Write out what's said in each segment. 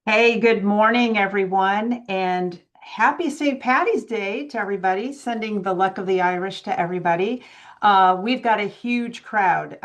Hey, good morning, everyone, and happy St. Patty's Day to everybody, sending the luck of the Irish to everybody. We've got a huge crowd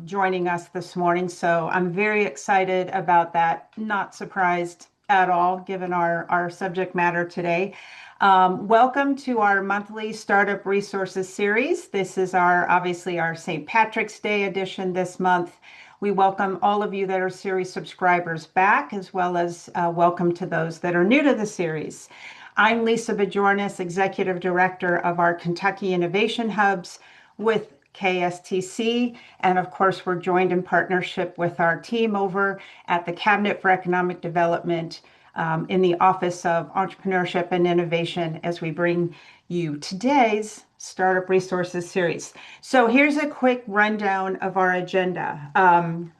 joining us this morning, so I'm very excited about that. Not surprised at all, given our subject matter today. Welcome to our monthly Startup Resources series. This is obviously our St. Patrick's Day edition this month. We welcome all of you that are series subscribers back, as well as welcome to those that are new to the series. I'm Lisa Bajornis, Executive Director of our Kentucky Innovation Hubs with KSTC. And of course, we're joined in partnership with our team over at the Cabinet for Economic Development in the Office of Entrepreneurship and Innovation as we bring you today's Startup Resources series. So here's a quick rundown of our agenda.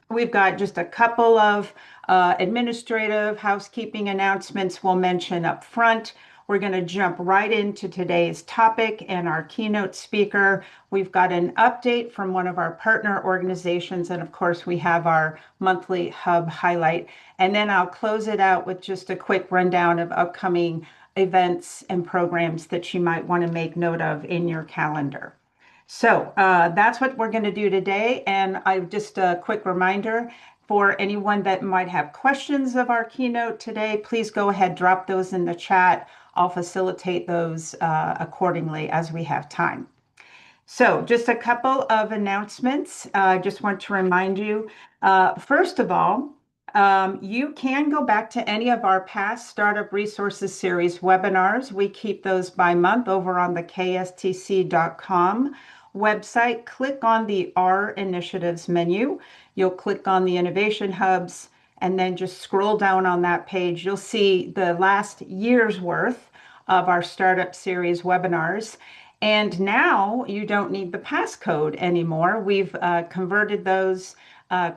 We've got just a couple of administrative housekeeping announcements we'll mention up front. We're going to jump right into today's topic and our keynote speaker. We've got an update from one of our partner organizations, and of course, we have our monthly hub highlight. And then I'll close it out with just a quick rundown of upcoming events and programs that you might want to make note of in your calendar. So that's what we're going to do today. And I just a quick reminder for anyone that might have questions of our keynote today, please go ahead, drop those in the chat. I'll facilitate those accordingly as we have time. So just a couple of announcements. I just want to remind you, first of all, you can go back to any of our past Startup Resources Series webinars. We keep those by month over on the kstc.com website. Click on the R Initiatives menu. You'll click on the Innovation Hubs and then just scroll down on that page. You'll see the last year's worth of our Startup Series webinars. And now you don't need the passcode anymore. We've converted those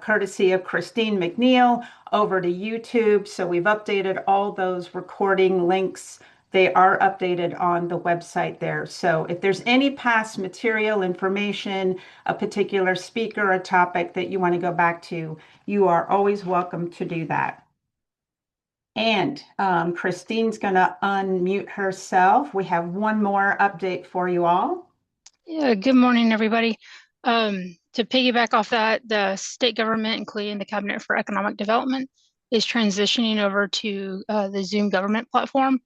courtesy of Christine McNeil over to YouTube. So we've updated all those recording links. They are updated on the website there. So if there's any past material, information, a particular speaker, a topic that you want to go back to, you are always welcome to do that. And Christine's going to unmute herself. We have one more update for you all. Yeah, good morning, everybody. To piggyback off that, the state government, including the Cabinet for Economic Development, is transitioning over to the Zoom government platform.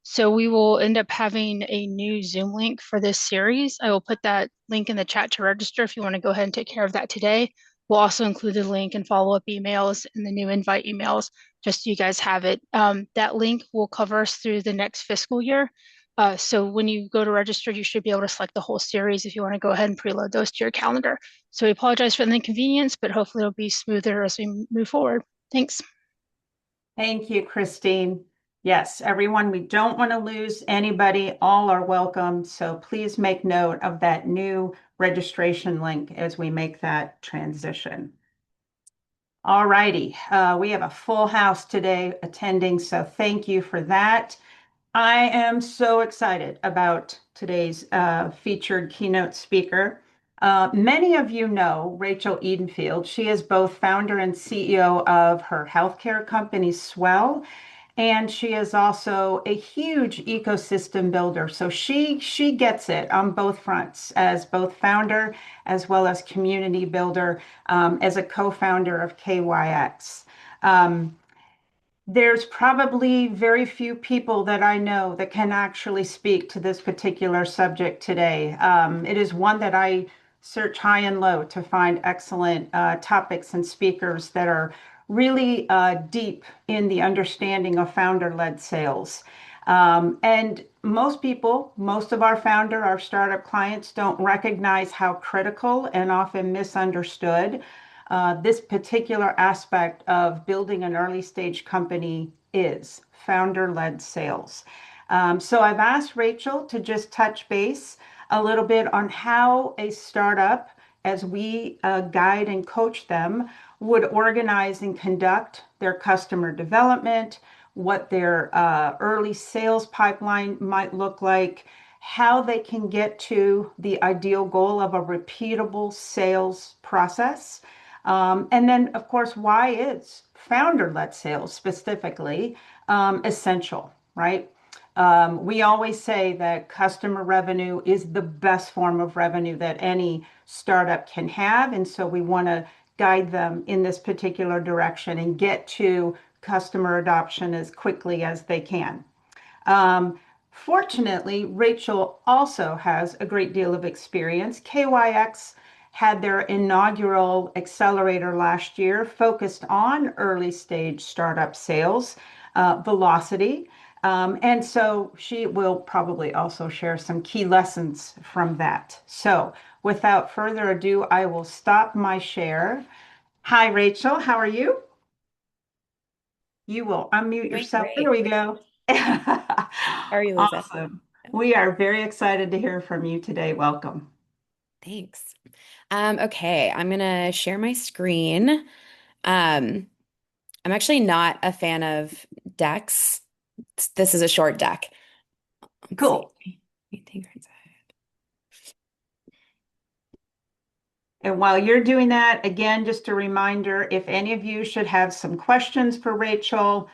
So we will end up having a new Zoom link for this series. I will put that link in the chat to register if you want to go ahead and take care of that today. We'll also include the link and follow-up emails and the new invite emails, just so you guys have it. That link will cover us through the next fiscal year. So when you go to register, you should be able to select the whole series if you want to go ahead and preload those to your calendar. So we apologize for the inconvenience, but hopefully it'll be smoother as we move forward. Thanks. Thank you, Christine. Yes, everyone, we don't want to lose anybody. All are welcome. So please make note of that new registration link as we make that transition. All righty. We have a full house today attending, so thank you for that. I am so excited about today's featured keynote speaker. Many of you know Rachel Edenfield. She is both founder and CEO of her healthcare company, Swell, and she is also a huge ecosystem builder. So she gets it on both fronts as both founder as well as community builder, as a co-founder of KYX. There's probably very few people that I know that can actually speak to this particular subject today. It is one that I search high and low to find excellent topics and speakers that are really deep in the understanding of founder-led sales. And most people, most of our startup clients don't recognize how critical and often misunderstood this particular aspect of building an early stage company is founder-led sales. So I've asked Rachel to just touch base a little bit on how a startup, as we guide and coach them, would organize and conduct their customer development, what their early sales pipeline might look like, how they can get to the ideal goal of a repeatable sales process. And then, of course, why is founder-led sales specifically, essential, right? We always say that customer revenue is the best form of revenue that any startup can have. And so we want to guide them in this particular direction and get to customer adoption as quickly as they can. Um, Fortunately, Rachel also has a great deal of experience. KYX had their inaugural accelerator last year, focused on early stage startup sales, velocity. And so she will probably also share some key lessons from that. So without further ado, I will stop my share. Hi, Rachel. How are you? You will unmute Doing yourself. There great. we go. How are you, Lisa? Awesome. We are very excited to hear from you today. Welcome. Thanks. Okay, I'm gonna share my screen. I'm actually not a fan of decks. This is a short deck. Let's see. Cool. And while you're doing that, again, just a reminder, if any of you should have some questions for Rachel,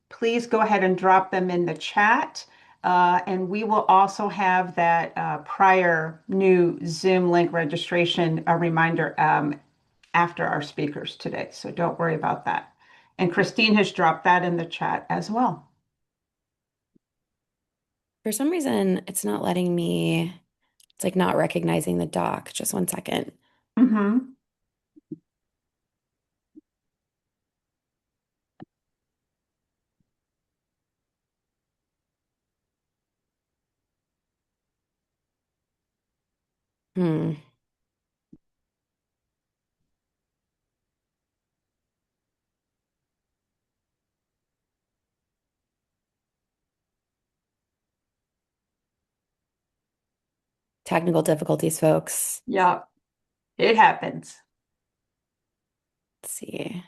please go ahead and drop them in the chat. And we will also have that prior new Zoom link registration, a reminder after our speakers today. So don't worry about that. And Christine has dropped that in the chat as well. For some reason, it's not letting me, it's like not recognizing the doc. Just one second. Mm-hmm. Hmm. Technical difficulties, folks. Yeah, it happens. Let's see.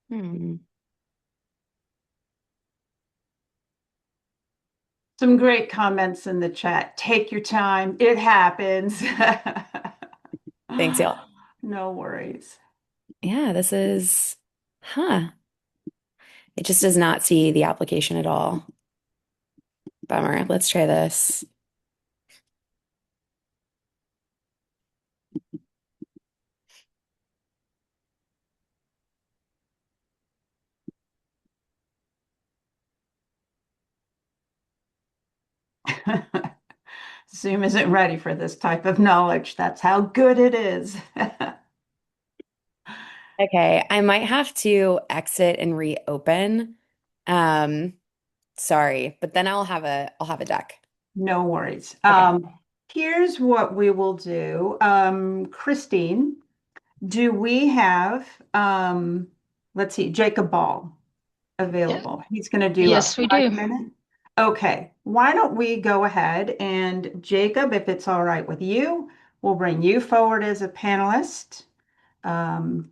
Hmm. Some great comments in the chat. Take your time. It happens. Thanks, y'all. No worries. Yeah, this is, huh. It just does not see the application at all. Bummer. Let's try this. Zoom isn't ready for this type of knowledge. That's how good it is. Okay, I might have to exit and reopen. Um, Sorry, but then I'll have a deck. No worries. Okay. Here's what we will do. Christine, do we have, let's see, Jacob Ball Yeah. available? He's going to do a Yes, we do. 5 minute. Okay, why don't we go ahead and Jacob, if it's all right with you, we'll bring you forward as a panelist. Um,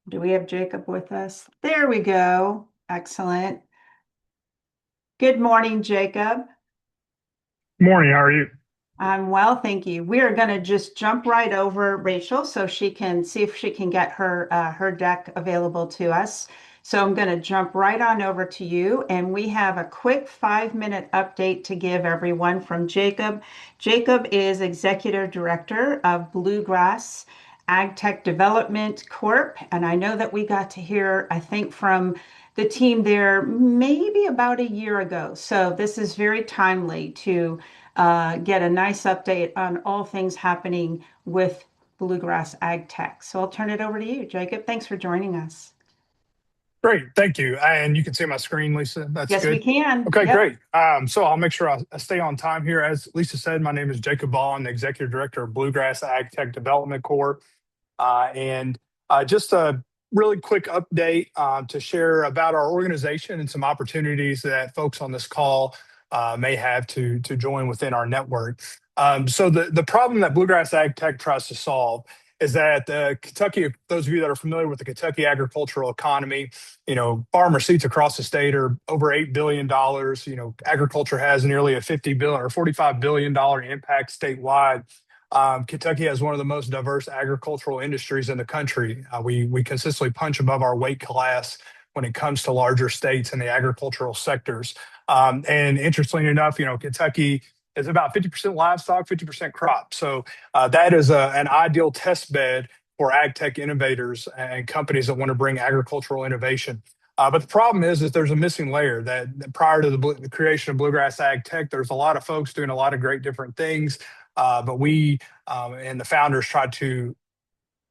do we have Jacob with us? There we go. Excellent. Good morning, Jacob. Morning, how are you? I'm well, thank you. We are going to just jump right over Rachel so she can see if she can get her deck available to us. So I'm going to jump right on over to you, and we have a quick 5 minute update to give everyone from Jacob. Jacob is Executive Director of Bluegrass Ag Tech Development Corp. And I know that we got to hear, I think, from the team there maybe about a year ago. So this is very timely to get a nice update on all things happening with Bluegrass Ag Tech. So I'll turn it over to you, Jacob. Thanks for joining us. Great, thank you. And you can see my screen, Lisa. That's Yes, we good. can. Okay, Yep. great. So I'll make sure I stay on time here. As Lisa said, my name is Jacob Ball. I'm the Executive Director of Bluegrass Ag Tech Development Corp. And just really quick update to share about our organization and some opportunities that folks on this call may have to join within our network. So the problem that Bluegrass Ag Tech tries to solve is that Kentucky, those of you that are familiar with the Kentucky agricultural economy, farm receipts across the state are over $8 billion. Agriculture has nearly a $50 billion or $45 billion impact statewide. Kentucky has one of the most diverse agricultural industries in the country. We consistently punch above our weight class when it comes to larger states in the agricultural sectors. And interestingly enough, Kentucky is about 50% livestock, 50% crop. So that is an ideal test bed for ag tech innovators and companies that want to bring agricultural innovation. But the problem is that there's a missing layer that prior to the creation of Bluegrass Ag Tech, there's a lot of folks doing a lot of great different things. But we and the founders tried to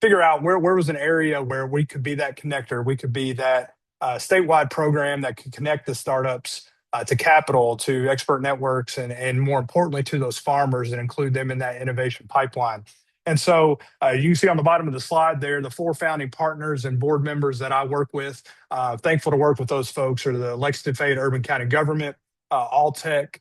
figure out where was an area where we could be that connector. We could be that statewide program that could connect the startups to capital, to expert networks, and more importantly, to those farmers and include them in that innovation pipeline. And so you can see on the bottom of the slide there, the 4 founding partners and board members that I work with. Thankful to work with those folks are the Lexington Fayette Urban County Government, Alltech,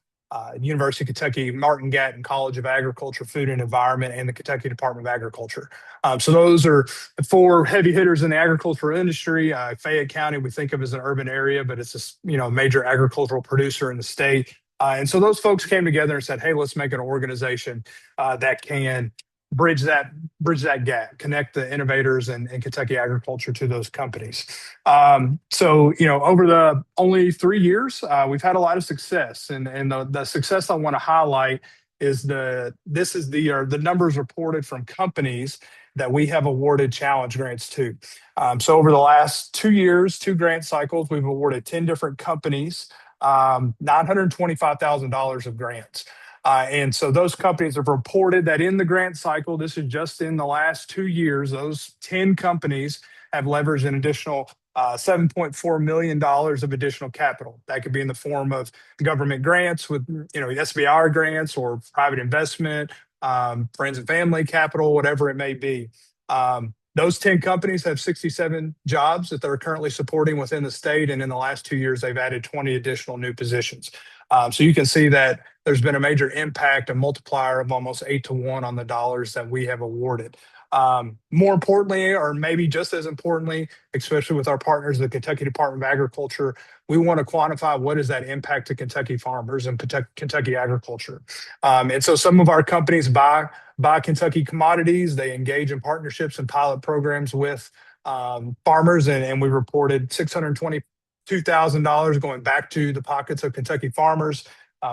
University of Kentucky Martin Gatton College of Agriculture, Food and Environment, and the Kentucky Department of Agriculture. So those are 4 heavy hitters in the agricultural industry. Fayette County we think of as an urban area, but it's a major agricultural producer in the state. And so those folks came together and said, "Hey, let's make an organization that can bridge that gap, connect the innovators and Kentucky agriculture to those companies." So over the only 3 years, we've had a lot of success, and the success I want to highlight is the numbers reported from companies that we have awarded challenge grants to. So over the last 2 years, 2 grant cycles, we've awarded 10 different companies $925,000 of grants. And so those companies have reported that in the grant cycle, this is just in the last 2 years, those 10 companies have leveraged an additional $7.4 million of additional capital. That could be in the form of government grants with SBR grants or private investment, friends and family capital, whatever it may be. Those 10 companies have 67 jobs that they're currently supporting within the state. And in the last 2 years, they've added 20 additional new positions. So you can see that there's been a major impact, a multiplier of almost 8 to 1 on the dollars that we have awarded. More importantly, or maybe just as importantly, especially with our partners, the Kentucky Department of Agriculture, we want to quantify what is that impact to Kentucky farmers and Kentucky agriculture. And so some of our companies buy Kentucky commodities. They engage in partnerships and pilot programs with farmers, and we reported $622,000 going back to the pockets of Kentucky farmers.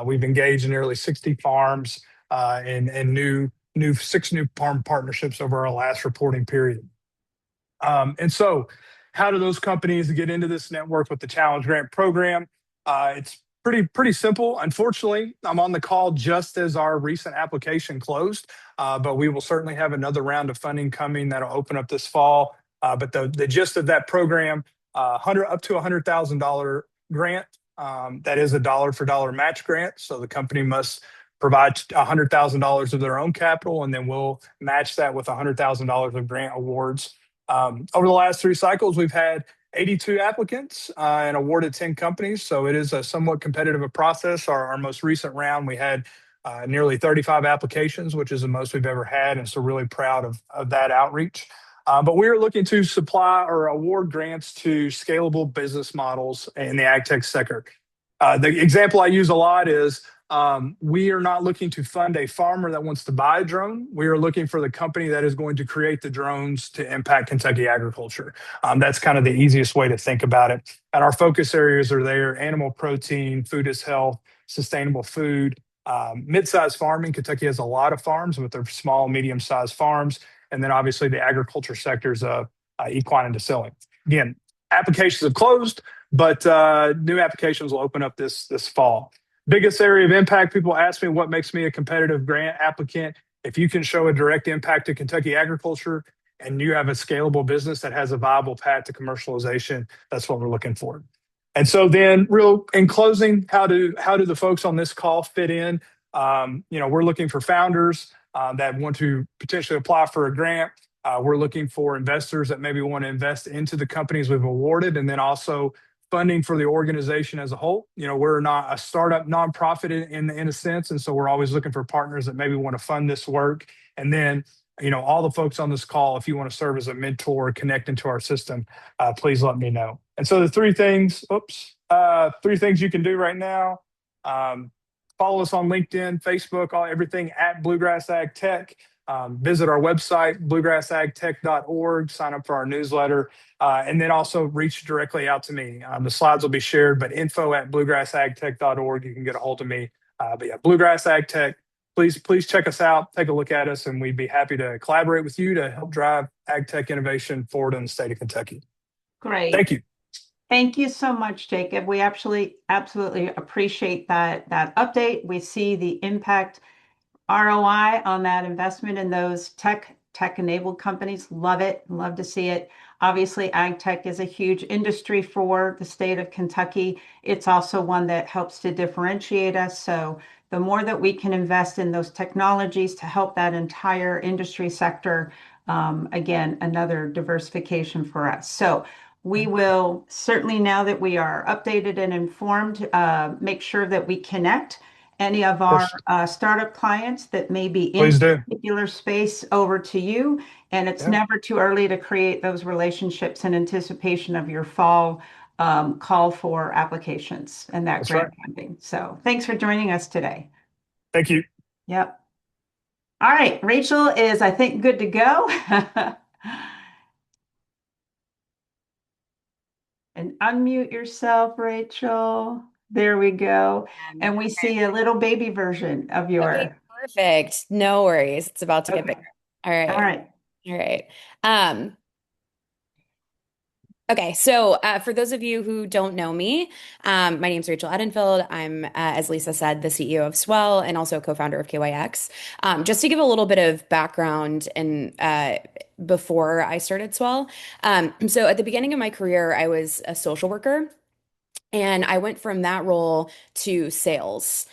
We've engaged in nearly 60 farms and 6 new farm partnerships over our last reporting period. And so how do those companies get into this network with the Challenge Grant Program? It's pretty simple. Unfortunately, I'm on the call just as our recent application closed, but we will certainly have another round of funding coming that'll open up this fall. But the gist of that program, up to $100,000 grant. That is a dollar-for-dollar match grant. So the company must provide $100,000 of their own capital, and then we'll match that with $100,000 of grant awards. Over the last 3 cycles, we've had 82 applicants and awarded 10 companies. So it is a somewhat competitive process. Our most recent round, we had nearly 35 applications, which is the most we've ever had. And so really proud of that outreach. But we are looking to supply or award grants to scalable business models in the ag tech sector. The example I use a lot is we are not looking to fund a farmer that wants to buy a drone. We are looking for the company that is going to create the drones to impact Kentucky agriculture. That's kind of the easiest way to think about it. And our focus areas are there: animal protein, food as health, sustainable food, mid-sized farming. Kentucky has a lot of farms, but they're small, medium-sized farms. And then obviously the agriculture sectors of equine and distilling. Again, applications have closed, but new applications will open up this fall. Biggest area of impact, people ask me what makes me a competitive grant applicant. If you can show a direct impact to Kentucky agriculture and you have a scalable business that has a viable path to commercialization, that's what we're looking for. And so then in closing, how do the folks on this call fit in? We're looking for founders that want to potentially apply for a grant. We're looking for investors that maybe want to invest into the companies we've awarded, and then also funding for the organization as a whole. We're not a startup nonprofit in a sense, and so we're always looking for partners that maybe want to fund this work. And then, all the folks on this call, if you want to serve as a mentor, connect into our system, please let me know. And so the three things you can do right now. Follow us on LinkedIn, Facebook, everything at Bluegrass Ag Tech. Visit our website, bluegrassagtech.org, sign up for our newsletter, and then also reach directly out to me. The slides will be shared, but info@bluegrassagtech.org, you can get a hold of me. But yeah, Bluegrass Ag Tech, please check us out, take a look at us, and we'd be happy to collaborate with you to help drive ag tech innovation forward in the state of Kentucky. Great. Thank you. Thank you so much, Jacob. We actually absolutely appreciate that update. We see the impact ROI on that investment in those tech-enabled companies. Love it. Love to see it. Obviously, ag tech is a huge industry for the state of Kentucky. It's also one that helps to differentiate us. So the more that we can invest in those technologies to help that entire industry sector, again, another diversification for us. So we will certainly, now that we are updated and informed, make sure that we connect any of our startup clients that may be in a particular space over to you. And it's never too early to create those relationships in anticipation of your fall call for applications and that grant funding. So thanks for joining us today. Thank you. Yep. All right. Rachel is, I think, good to go. And unmute yourself, Rachel. There we go. And we see a little baby version of your. Okay, perfect. No worries. It's about to get bigger. All right. All right. All right. Okay, so for those of you who don't know me, my name is Rachel Edenfield. I'm, as Lisa said, the CEO of Swell and also co-founder of KYX. Just to give a little bit of background and before I started Swell. So at the beginning of my career, I was a social worker, and I went from that role to sales.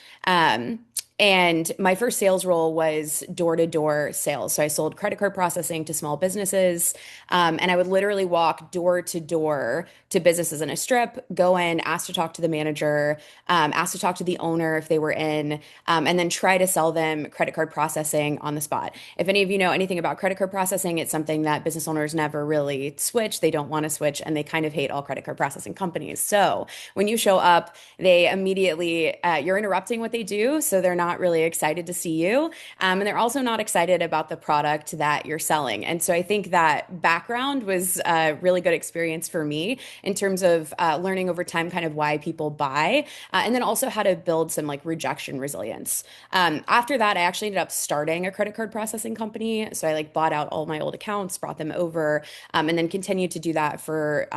And my first sales role was door-to-door sales. So I sold credit card processing to small businesses. And I would literally walk door to door to businesses in a strip, go in, ask to talk to the manager, ask to talk to the owner if they were in, and then try to sell them credit card processing on the spot. If any of you know anything about credit card processing, it's something that business owners never really switch. They don't want to switch, and they kind of hate all credit card processing companies. So when you show up, they immediately, you're interrupting what they do. So they're not really excited to see you. And they're also not excited about the product that you're selling. And so I think that background was a really good experience for me in terms of learning over time kind of why people buy, and then also how to build some like rejection resilience. After that, I actually ended up starting a credit card processing company. So I like bought out all my old accounts, brought them over, and then continued to do that for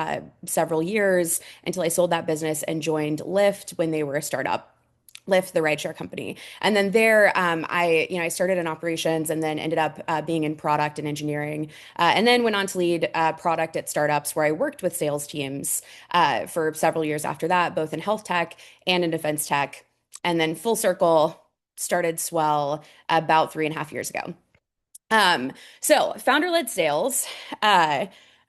several years until I sold that business and joined Lyft when they were a startup. Lyft, the rideshare company. And then there, I started in operations and then ended up being in product and engineering, and then went on to lead product at startups where I worked with sales teams for several years after that, both in health tech and in defense tech. And then full circle, started Swell about 3.5 years ago. So founder-led sales,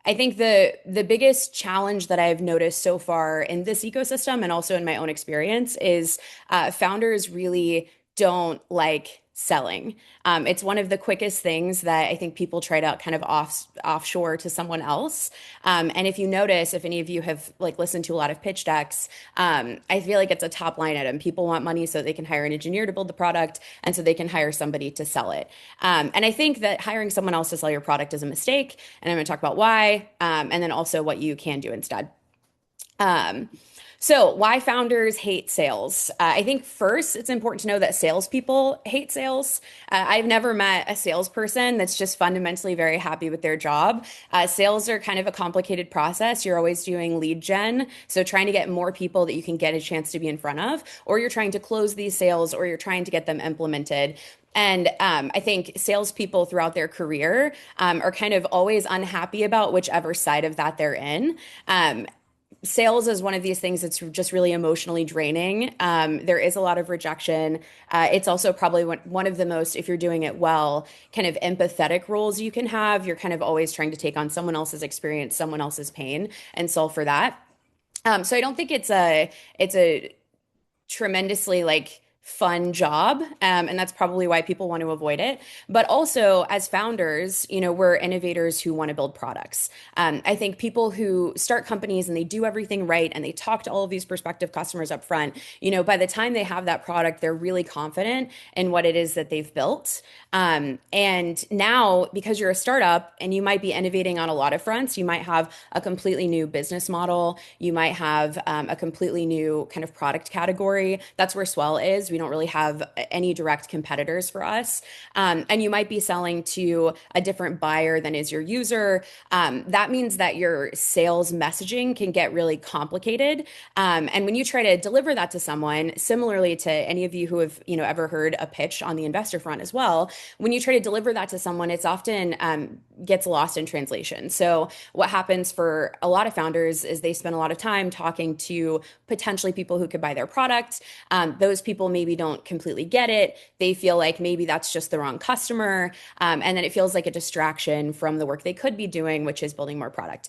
I think the biggest challenge that I've noticed so far in this ecosystem and also in my own experience is founders really don't like selling. It's one of the quickest things that I think people try to kind of offshore to someone else. And if you notice, if any of you have like listened to a lot of pitch decks, I feel like it's a top line item. People want money so they can hire an engineer to build the product and so they can hire somebody to sell it. And I think that hiring someone else to sell your product is a mistake. And I'm going to talk about why, and then also what you can do instead. So why founders hate sales? I think first, it's important to know that salespeople hate sales. I've never met a salesperson that's just fundamentally very happy with their job. Sales are kind of a complicated process. You're always doing lead gen, so trying to get more people that you can get a chance to be in front of, or you're trying to close these sales, or you're trying to get them implemented. And I think salespeople throughout their career are kind of always unhappy about whichever side of that they're in. sales is one of these things that's just really emotionally draining. There is a lot of rejection. It's also probably one of the most, if you're doing it well, kind of empathetic roles you can have. You're kind of always trying to take on someone else's experience, someone else's pain, and solve for that. So I don't think it's a tremendously like fun job, and that's probably why people want to avoid it. But also, as founders, we're innovators who want to build products. I think people who start companies and they do everything right and they talk to all of these prospective customers up front, by the time they have that product, they're really confident in what it is that they've built. And now, because you're a startup and you might be innovating on a lot of fronts, you might have a completely new business model, you might have a completely new kind of product category. That's where Swell is. We don't really have any direct competitors for us. And you might be selling to a different buyer than is your user. That means that your sales messaging can get really complicated. And when you try to deliver that to someone, similarly to any of you who have, ever heard a pitch on the investor front as well, when you try to deliver that to someone, it's often gets lost in translation. So what happens for a lot of founders is they spend a lot of time talking to potentially people who could buy their product. Those people maybe don't completely get it. They feel like maybe that's just the wrong customer. And then it feels like a distraction from the work they could be doing, which is building more product.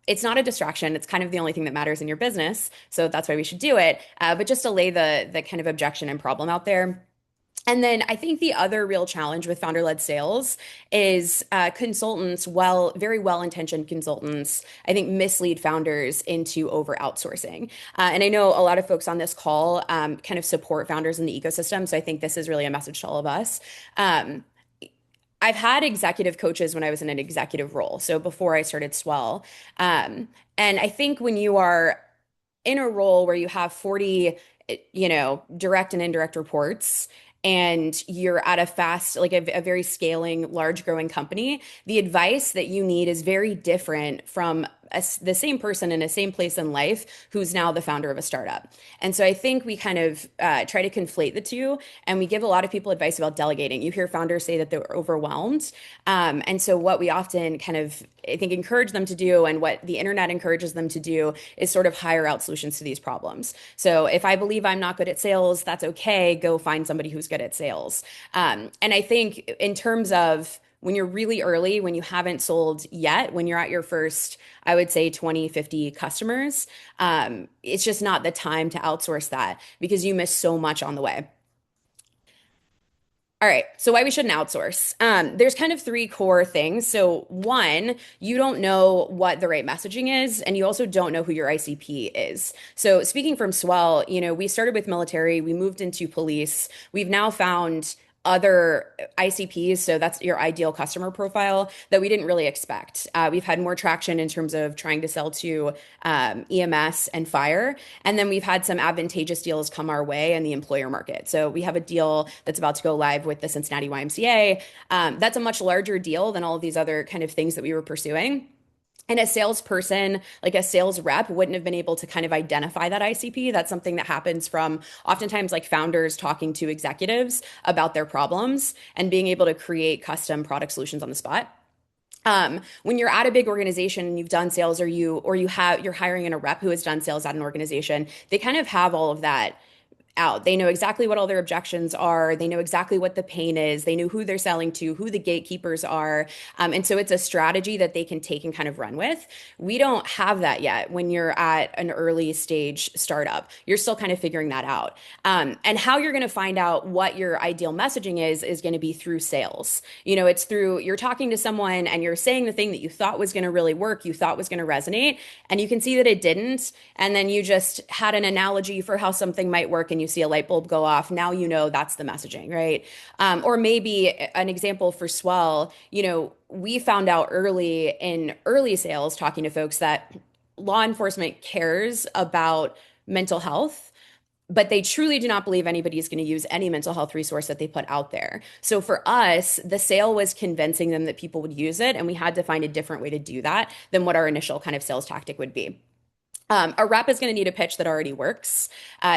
It's not a distraction. It's kind of the only thing that matters in your business. So that's why we should do it. But just to lay the kind of objection and problem out there. And then I think the other real challenge with founder-led sales is consultants, very well-intentioned consultants, I think mislead founders into over outsourcing. And I know a lot of folks on this call kind of support founders in the ecosystem. So I think this is really a message to all of us. I've had executive coaches when I was in an executive role. So before I started Swell. And I think when you are in a role where you have 40, direct and indirect reports, and you're at a fast, like a very scaling, large growing company, the advice that you need is very different from the same person in the same place in life who's now the founder of a startup. And so I think we kind of try to conflate the two, and we give a lot of people advice about delegating. You hear founders say that they're overwhelmed. And so what we often kind of, I think, encourage them to do, and what the internet encourages them to do, is sort of hire out solutions to these problems. So if I believe I'm not good at sales, that's okay. Go find somebody who's good at sales. And I think in terms of when you're really early, when you haven't sold yet, when you're at your first, I would say 20, 50 customers, it's just not the time to outsource that because you miss so much on the way. All right, so why we shouldn't outsource. There's kind of three core things. So one, you don't know what the right messaging is, and you also don't know who your ICP is. So speaking from Swell, we started with military, we moved into police. We've now found other ICPs, so that's your ideal customer profile, that we didn't really expect. We've had more traction in terms of trying to sell to EMS and fire. And then we've had some advantageous deals come our way in the employer market. So we have a deal that's about to go live with the Cincinnati YMCA. That's a much larger deal than all of these other kind of things that we were pursuing. And a salesperson, like a sales rep, wouldn't have been able to kind of identify that ICP. That's something that happens from oftentimes like founders talking to executives about their problems and being able to create custom product solutions on the spot. When you're at a big organization and you've done sales, you're hiring in a rep who has done sales at an organization, they kind of have all of that out. They know exactly what all their objections are. They know exactly what the pain is. They know who they're selling to, who the gatekeepers are. And so it's a strategy that they can take and kind of run with. We don't have that yet when you're at an early stage startup. You're still kind of figuring that out. And how you're going to find out what your ideal messaging is going to be through sales. It's through you're talking to someone and you're saying the thing that you thought was going to really work, you thought was going to resonate, and you can see that it didn't. And then you just had an analogy for how something might work and you see a light bulb go off. Now that's the messaging, right? Or maybe an example for Swell, we found out in early sales talking to folks that law enforcement cares about mental health, but they truly do not believe anybody is going to use any mental health resource that they put out there. So for us, the sale was convincing them that people would use it, and we had to find a different way to do that than what our initial kind of sales tactic would be. A rep is going to need a pitch that already works.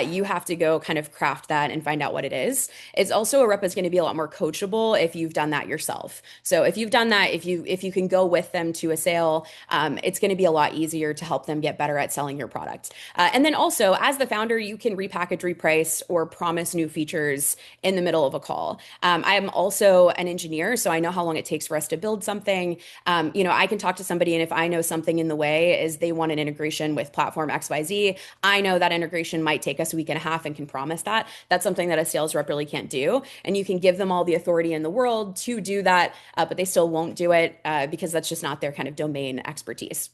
You have to go kind of craft that and find out what it is. It's also a rep is going to be a lot more coachable if you've done that yourself. So if you've done that, if you can go with them to a sale, it's going to be a lot easier to help them get better at selling your product. And then also, as the founder, you can repackage, reprice, or promise new features in the middle of a call. I am also an engineer, so I know how long it takes for us to build something. I can talk to somebody, and if I know something in the way is they want an integration with platform XYZ, I know that integration might take us a week and a half and can promise that. That's something that a sales rep really can't do. And you can give them all the authority in the world to do that, but they still won't do it because that's just not their kind of domain expertise.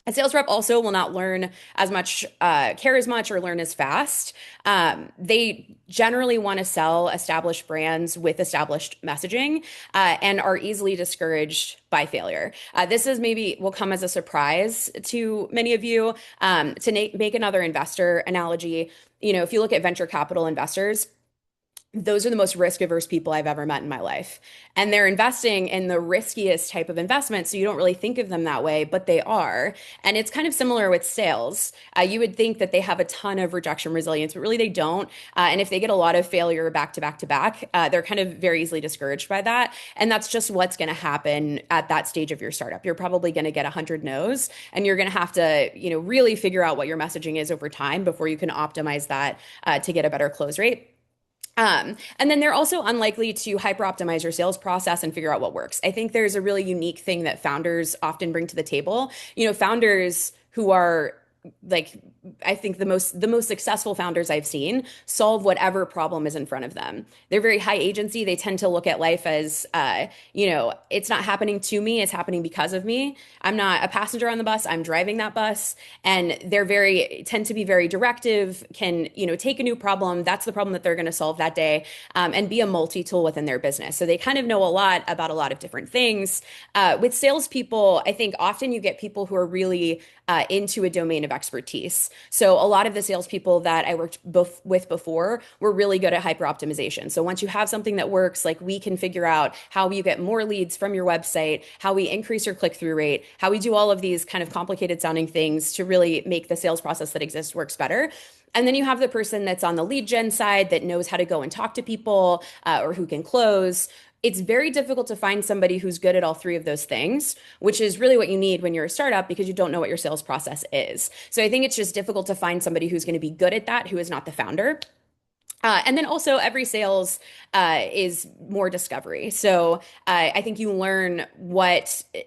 A sales rep also will not learn as much, care as much, or learn as fast. They generally want to sell established brands with established messaging and are easily discouraged by failure. This is maybe will come as a surprise to many of you. To make another investor analogy, if you look at venture capital investors, those are the most risk averse people I've ever met in my life. And they're investing in the riskiest type of investment. So you don't really think of them that way, but they are. And it's kind of similar with sales. You would think that they have a ton of rejection resilience, but really they don't. And if they get a lot of failure back to back to back, they're kind of very easily discouraged by that. And that's just what's going to happen at that stage of your startup. You're probably going to get 100 no's, and you're going to have to, really figure out what your messaging is over time before you can optimize that to get a better close rate. And then they're also unlikely to hyper optimize your sales process and figure out what works. I think there's a really unique thing that founders often bring to the table. Founders who are like, I think the most successful founders I've seen solve whatever problem is in front of them. They're very high agency. They tend to look at life as, it's not happening to me, it's happening because of me. I'm not a passenger on the bus, I'm driving that bus. And tend to be very directive, can, take a new problem. That's the problem that they're going to solve that day, and be a multi-tool within their business. So they kind of know a lot about a lot of different things. With salespeople, I think often you get people who are really into a domain of expertise. So a lot of the salespeople that I worked with before were really good at hyper optimization. So once you have something that works, like we can figure out how you get more leads from your website, how we increase your click-through rate, how we do all of these kind of complicated sounding things to really make the sales process that exists works better. And then you have the person that's on the lead gen side that knows how to go and talk to people, or who can close. It's very difficult to find somebody who's good at all three of those things, which is really what you need when you're a startup because you don't know what your sales process is. So I think it's just difficult to find somebody who's going to be good at that, who is not the founder. And then also every sales is more discovery. So I think you learn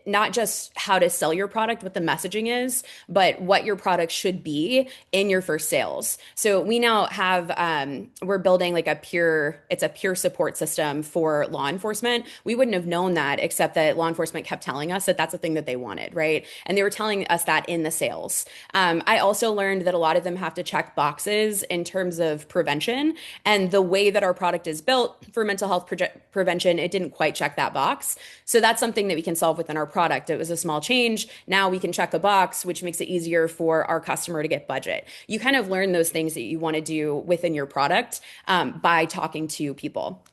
not just how to sell your product, what the messaging is, but what your product should be in your first sales. So we now have, we're building like it's a peer support system for law enforcement. We wouldn't have known that except that law enforcement kept telling us that that's the thing that they wanted, right? And they were telling us that in the sales. I also learned that a lot of them have to check boxes in terms of prevention. And the way that our product is built for mental health prevention, it didn't quite check that box. So that's something that we can solve within our product. It was a small change. Now we can check a box, which makes it easier for our customer to get budget. You kind of learn those things that you want to do within your product by talking to people.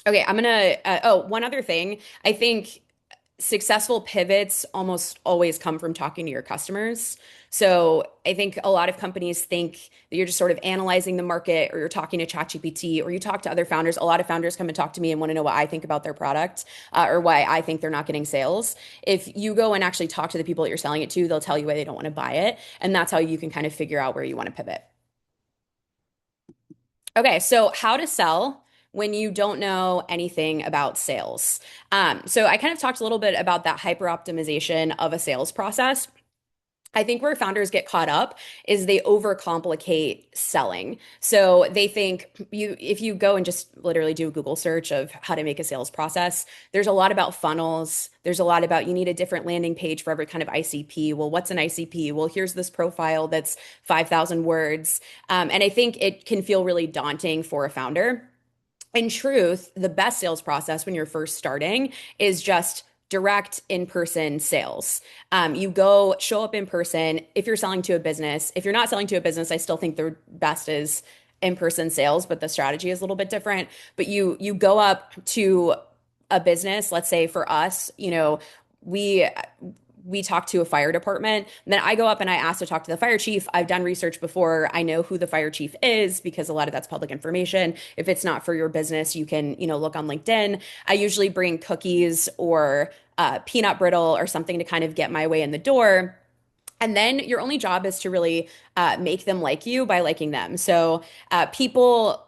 Okay, one other thing. I think successful pivots almost always come from talking to your customers. So I think a lot of companies think that you're just sort of analyzing the market, or you're talking to ChatGPT, or you talk to other founders. A lot of founders come and talk to me and want to know what I think about their product, or why I think they're not getting sales. If you go and actually talk to the people that you're selling it to, they'll tell you why they don't want to buy it. And that's how you can kind of figure out where you want to pivot. Okay, so how to sell when you don't know anything about sales. So I kind of talked a little bit about that hyper optimization of a sales process. I think where founders get caught up is they overcomplicate selling. So they think if you go and just literally do a Google search of how to make a sales process, there's a lot about funnels. There's a lot about you need a different landing page for every kind of ICP. Well, what's an ICP? Well, here's this profile that's 5,000 words. And I think it can feel really daunting for a founder. In truth, the best sales process when you're first starting is just direct in-person sales. You go show up in person if you're selling to a business. If you're not selling to a business, I still think the best is in-person sales, but the strategy is a little bit different. But you go up to a business, let's say for us, we we talk to a fire department. And then I go up and I ask to talk to the fire chief. I've done research before. I know who the fire chief is because a lot of that's public information. If it's not for your business, you can, look on LinkedIn. I usually bring cookies or peanut brittle or something to kind of get my way in the door. And then your only job is to really make them like you by liking them. So people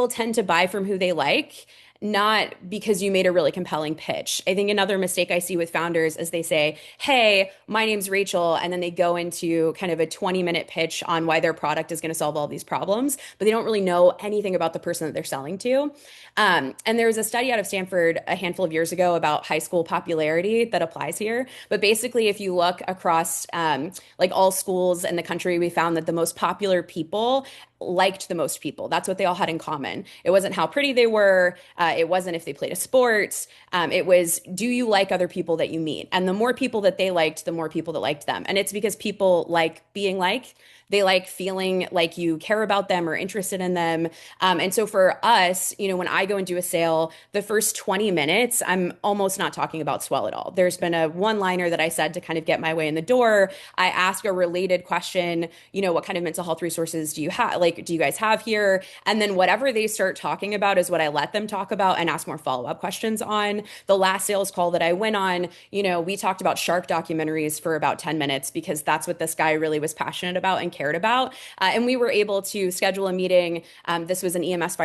tend to buy from who they like, not because you made a really compelling pitch. I think another mistake I see with founders is they say, "Hey, my name's Rachel," and then they go into kind of a 20-minute pitch on why their product is going to solve all these problems, but they don't really know anything about the person that they're selling to. And there was a study out of Stanford a handful of years ago about high school popularity that applies here. But basically, if you look across like all schools in the country, we found that the most popular people liked the most people. That's what they all had in common. It wasn't how pretty they were. It wasn't if they played a sport. It was, do you like other people that you meet? And the more people that they liked, the more people that liked them. And it's because people like being liked. They like feeling like you care about them or interested in them. And so for us, when I go and do a sale, the first 20 minutes, I'm almost not talking about Swell at all. There's been a one-liner that I said to kind of get my way in the door. I ask a related question, what kind of mental health resources do you have? Like, do you guys have here? And then whatever they start talking about is what I let them talk about and ask more follow-up questions on. The last sales call that I went on, we talked about shark documentaries for about 10 minutes because that's what this guy really was passionate about and cared about. And we were able to schedule a meeting. This was an EMS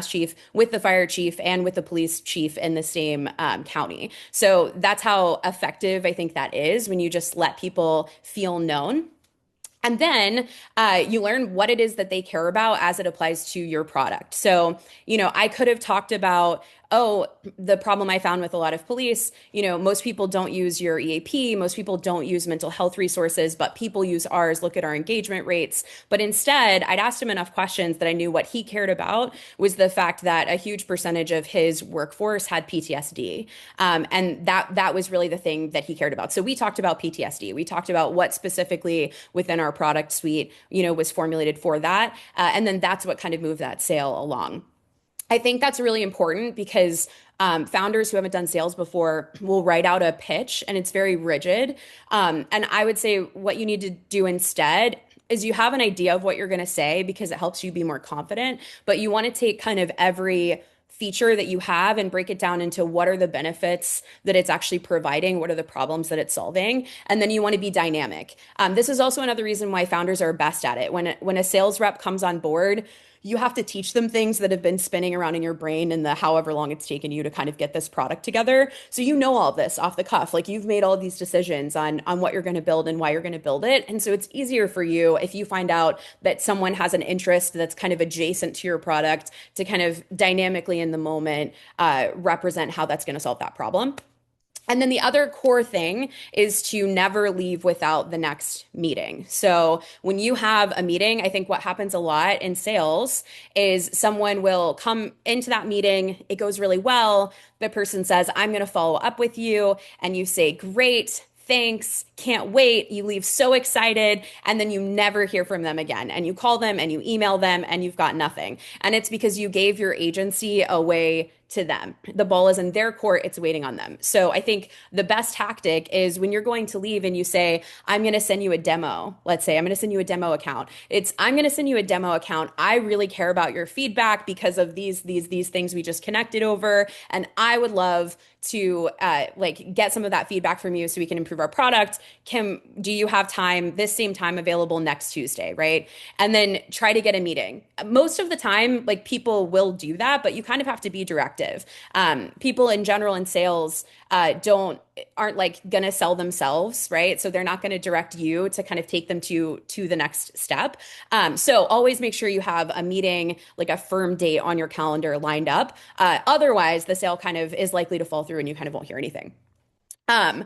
chief with the fire chief and with the police chief in the same county. So that's how effective I think that is when you just let people feel known. And then you learn what it is that they care about as it applies to your product. So, I could have talked about, oh, the problem I found with a lot of police, most people don't use your EAP, most people don't use mental health resources, but people use ours. Look at our engagement rates. But instead, I'd asked him enough questions that I knew what he cared about was the fact that a huge percentage of his workforce had PTSD. And that was really the thing that he cared about. So we talked about PTSD. We talked about what specifically within our product suite, was formulated for that. And then that's what kind of moved that sale along. I think that's really important because founders who haven't done sales before will write out a pitch and it's very rigid. And I would say what you need to do instead is you have an idea of what you're going to say because it helps you be more confident, but you want to take kind of every feature that you have and break it down into what are the benefits that it's actually providing, what are the problems that it's solving, and then you want to be dynamic. This is also another reason why founders are best at it. When a sales rep comes on board, you have to teach them things that have been spinning around in your brain in the however long it's taken you to kind of get this product together. So you know all of this off the cuff. Like you've made all these decisions on what you're going to build and why you're going to build it. And so it's easier for you if you find out that someone has an interest that's kind of adjacent to your product to kind of dynamically in the moment represent how that's going to solve that problem. And then the other core thing is to never leave without the next meeting. So when you have a meeting, I think what happens a lot in sales is someone will come into that meeting. It goes really well. The person says, "I'm going to follow up with you." And you say, "Great. Thanks, can't wait." You leave so excited, and then you never hear from them again. And you call them and you email them and you've got nothing. And it's because you gave your agency away to them. The ball is in their court, it's waiting on them. So I think the best tactic is when you're going to leave and you say, "I'm going to send you a demo." Let's say I'm going to send you a demo account. I'm going to send you a demo account. I really care about your feedback because of these things we just connected over. And I would love to get some of that feedback from you so we can improve our product. Kim, do you have time, this same time available next Tuesday, right? And then try to get a meeting. Most of the time, people will do that, but you kind of have to be directive. People in general in sales aren't gonna sell themselves, right? So they're not gonna direct you to kind of take them to the next step. So always make sure you have a meeting, like a firm date on your calendar lined up. Otherwise, the sale kind of is likely to fall through and you kind of won't hear anything. I'm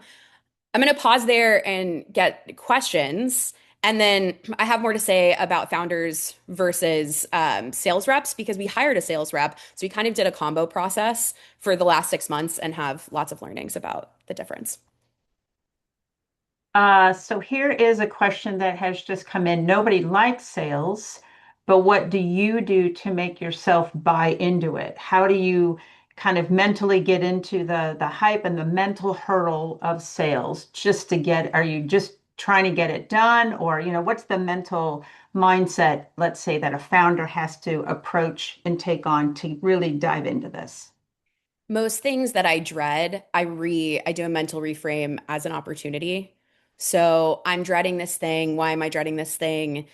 going to pause there and get questions. And then I have more to say about founders versus sales reps because we hired a sales rep. So we kind of did a combo process for the last 6 months and have lots of learnings about the difference. So here is a question that has just come in. Nobody likes sales, but what do you do to make yourself buy into it? How do you kind of mentally get into the hype and the mental hurdle of sales just to get, are you just trying to get it done? Or, what's the mental mindset, let's say, that a founder has to approach and take on to really dive into this? Most things that I dread, I do a mental reframe as an opportunity. So I'm dreading this thing. Why am I dreading this thing?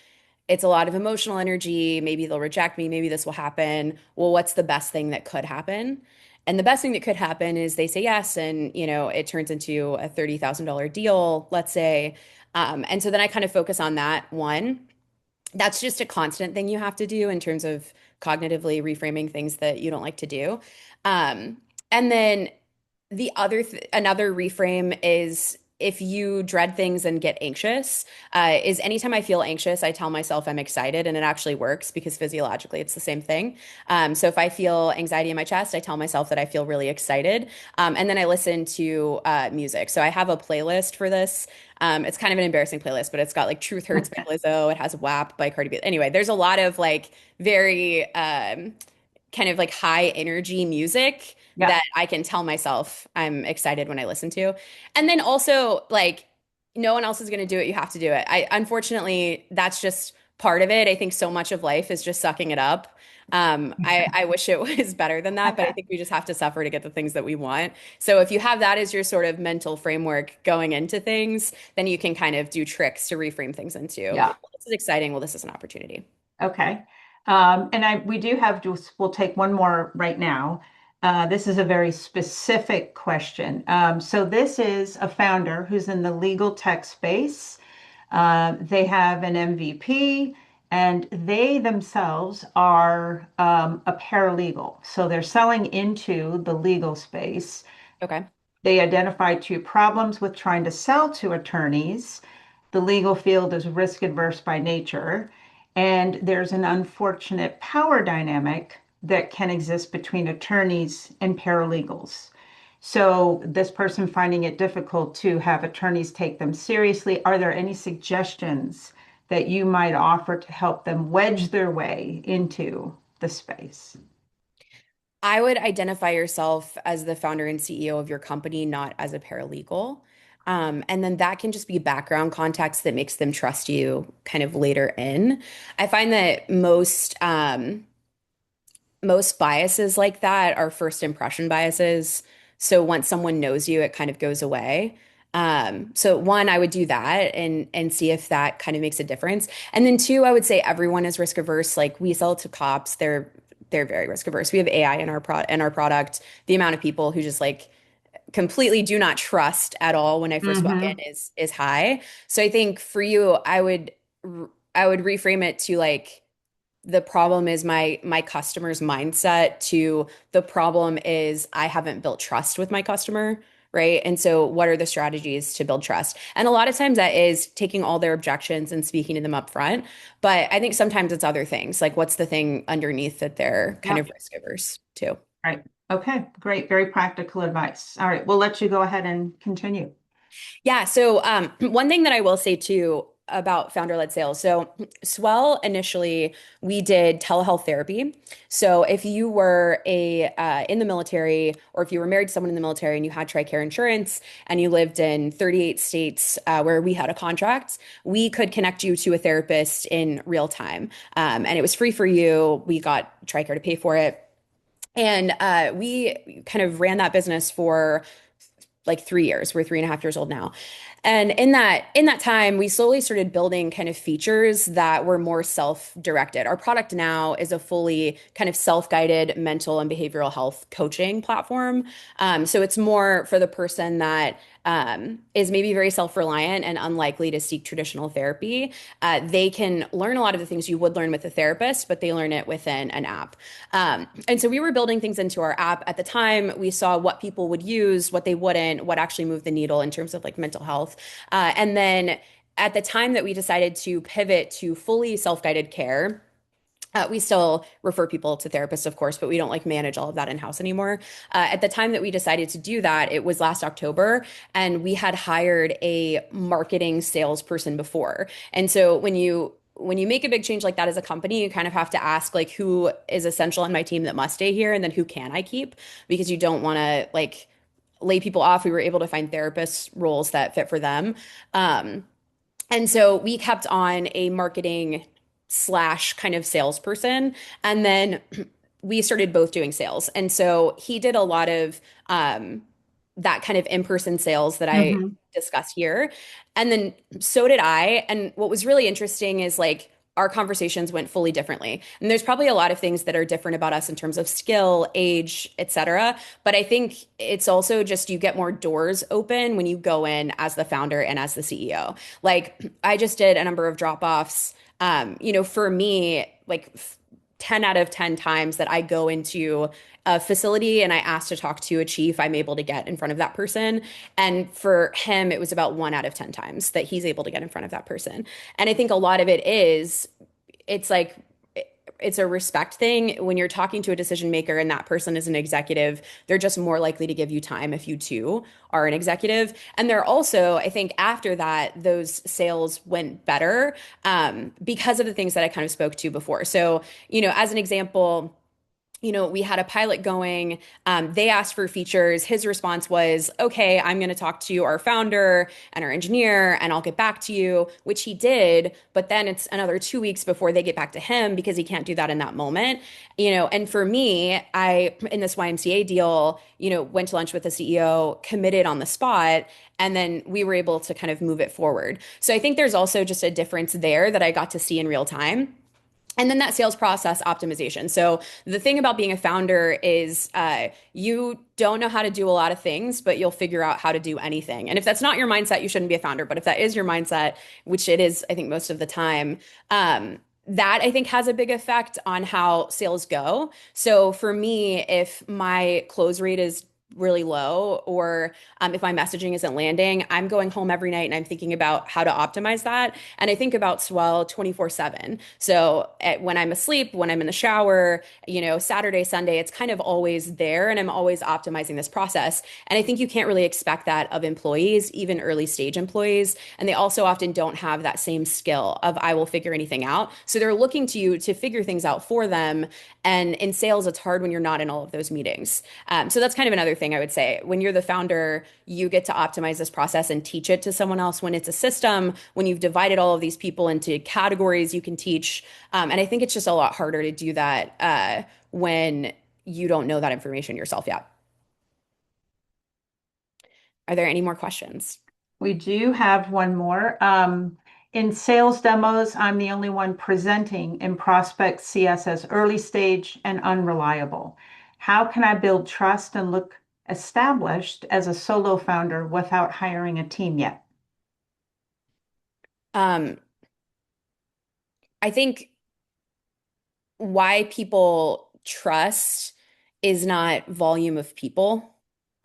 It's a lot of emotional energy. Maybe they'll reject me. Maybe this will happen. Well, what's the best thing that could happen? And the best thing that could happen is they say yes, and it turns into a $30,000 deal, let's say. And so then I kind of focus on that one. That's just a constant thing you have to do in terms of cognitively reframing things that you don't like to do. And then another reframe is if you dread things and get anxious, is anytime I feel anxious, I tell myself I'm excited, and it actually works because physiologically it's the same thing. So if I feel anxiety in my chest, I tell myself that I feel really excited. And then I listen to music. So I have a playlist for this. It's kind of an embarrassing playlist, but it's got like Truth Hurts by Lizzo. It has WAP by Cardi B. Anyway, there's a lot of like very kind of like high energy music Yeah. that I can tell myself I'm excited when I listen to. And then also like no one else is going to do it. You have to do it. I unfortunately that's just part of it. I think so much of life is just sucking it up. I wish it was better than that, but I think we just have to suffer to get the things that we want. So if you have that as your sort of mental framework going into things, then you can kind of do tricks to reframe things into, Yeah. well, this is exciting. Well, this is an opportunity. Okay. We do have we'll take one more right now. This is a very specific question. So this is a founder who's in the legal tech space. They have an MVP, and they themselves are a paralegal. So they're selling into the legal space. Okay. They identify two problems with trying to sell to attorneys. The legal field is risk adverse by nature, and there's an unfortunate power dynamic that can exist between attorneys and paralegals. So, this person finding it difficult to have attorneys take them seriously, are there any suggestions that you might offer to help them wedge their way into the space? I would identify yourself as the founder and CEO of your company, not as a paralegal. And then that can just be background context that makes them trust you kind of later in. I find that most biases like that are first impression biases. So once someone knows you, it kind of goes away. So one, I would do that and see if that kind of makes a difference. And then two, I would say everyone is risk averse. Like we sell to cops, they're very risk averse. We have AI in our product. The amount of people who just like completely do not trust at all when I first walk in Mm-hmm. is high. So I think for you, I would reframe it to like the problem is my customer's mindset to the problem is I haven't built trust with my customer, right? And so what are the strategies to build trust? And a lot of times that is taking all their objections and speaking to them up front. But I think sometimes it's other things, like what's the thing underneath that they're kind Yeah. of risk averse to. Right. Okay. Great. Very practical advice. All right. We'll let you go ahead and continue. Yeah. So one thing that I will say too about founder-led sales. So Swell initially we did telehealth therapy. So if you were a in the military or if you were married to someone in the military and you had TRICARE insurance and you lived in 38 states where we had a contract, we could connect you to a therapist in real time. And it was free for you. We got TRICARE to pay for it. And we kind of ran that business for like 3 years. We're 3.5 years old now. And in that time, we slowly started building kind of features that were more self-directed. Our product now is a fully kind of self-guided mental and behavioral health coaching platform. So it's more for the person that is maybe very self-reliant and unlikely to seek traditional therapy. They can learn a lot of the things you would learn with a therapist, but they learn it within an app. And so we were building things into our app. At the time, we saw what people would use, what they wouldn't, what actually moved the needle in terms of like mental health. And then at the time that we decided to pivot to fully self-guided care, we still refer people to therapists, of course, but we don't like manage all of that in-house anymore. At the time that we decided to do that, it was last October, and we had hired a marketing salesperson before. And so when you when you make a big change like that as a company, you kind of have to ask like who is essential in my team that must stay here, and then who can I keep, because you don't want to like lay people off. We were able to find therapist roles that fit for them. Um, and so we kept on a marketing slash kind of salesperson. And then we started both doing sales. And so he did a lot of that kind of in-person sales that I Hmm. discuss here. And then so did I. And what was really interesting is like our conversations went fully differently. And there's probably a lot of things that are different about us in terms of skill, age, etc. But I think it's also just you get more doors open when you go in as the founder and as the CEO. Like I just did a number of drop-offs. For me, like 10 out of 10 times that I go into a facility and I ask to talk to a chief, I'm able to get in front of that person. And for him, it was about 1 out of 10 times that he's able to get in front of that person. And I think a lot of it is, it's like, it's a respect thing. When you're talking to a decision maker and that person is an executive, they're just more likely to give you time if you too are an executive. And they're also, I think after that, those sales went better because of the things that I kind of spoke to before. So, as an example, we had a pilot going. They asked for features. His response was, okay, I'm going to talk to our founder and our engineer, and I'll get back to you, which he did. But then it's another 2 weeks before they get back to him because he can't do that in that moment. And for me, in this YMCA deal, went to lunch with the CEO, committed on the spot, and then we were able to kind of move it forward. So I think there's also just a difference there that I got to see in real time. And then that sales process optimization. So the thing about being a founder is you don't know how to do a lot of things, but you'll figure out how to do anything. And if that's not your mindset, you shouldn't be a founder. But if that is your mindset, which it is, I think most of the time, that I think has a big effect on how sales go. So for me, if my close rate is really low, or if my messaging isn't landing, I'm going home every night and I'm thinking about how to optimize that. And I think about Swell 24/7. So when I'm asleep, when I'm in the shower, Saturday, Sunday, it's kind of always there, and I'm always optimizing this process. And I think you can't really expect that of employees, even early stage employees. And they also often don't have that same skill of I will figure anything out. So they're looking to you to figure things out for them. And in sales, it's hard when you're not in all of those meetings. So that's kind of another thing I would say. When you're the founder, you get to optimize this process and teach it to someone else. When it's a system, when you've divided all of these people into categories, you can teach. And I think it's just a lot harder to do that when you don't know that information yourself yet. Are there any more questions? We do have one more. In sales demos, I'm the only one presenting, and prospects see us as early stage and unreliable. How can I build trust and look established as a solo founder without hiring a team yet? Um, I think why people trust is not volume of people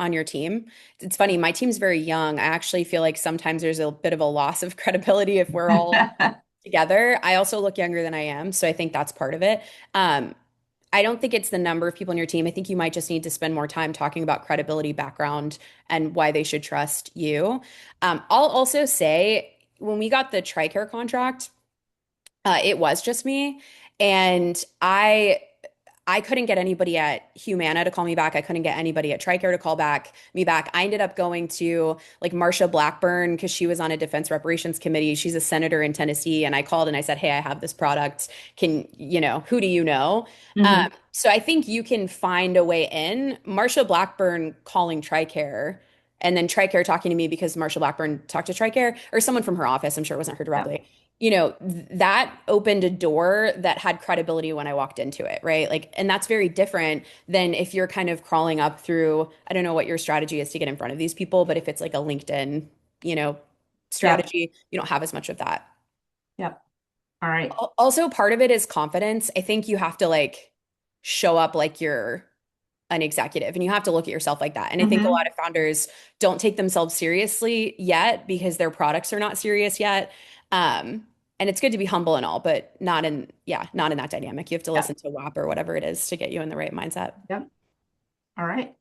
on your team. It's funny, my team's very young. I actually feel like sometimes there's a bit of a loss of credibility if we're all together. I also look younger than I am, so I think that's part of it. Um, I don't think it's the number of people on your team. I think you might just need to spend more time talking about credibility, background, and why they should trust you. I'll also say when we got the TRICARE contract, it was just me, and I couldn't get anybody at Humana to call me back. I couldn't get anybody at TRICARE to call me back. I ended up going to like Marsha Blackburn because she was on a defense reparations committee. She's a senator in Tennessee, and I called and I said, "Hey, I have this product. Who do you know?" Mhm. So I think you can find a way in. Marsha Blackburn calling TRICARE, and then TRICARE talking to me because Marsha Blackburn talked to TRICARE or someone from her office. I'm sure it wasn't her Yeah. directly. That opened a door that had credibility when I walked into it, right? Like, and that's very different than if you're kind of crawling up through, I don't know what your strategy is to get in front of these people, but if it's like a LinkedIn, you know, Yep. strategy, you don't have as much of that. Yep. All right. Also, part of it is confidence. I think you have to like show up like you're an executive and you have to look at yourself like that. And I think a lot Hmm. of founders don't take themselves seriously yet because their products are not serious yet. And it's good to be humble and all, but not in that dynamic. You have to listen Yep. to WAP or whatever it is to get you in the right mindset. Yep. All right.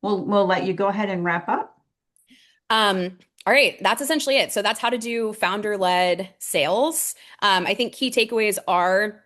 We'll let you go ahead and wrap up. Um, All right, that's essentially it. So that's how to do founder-led sales. I think key takeaways are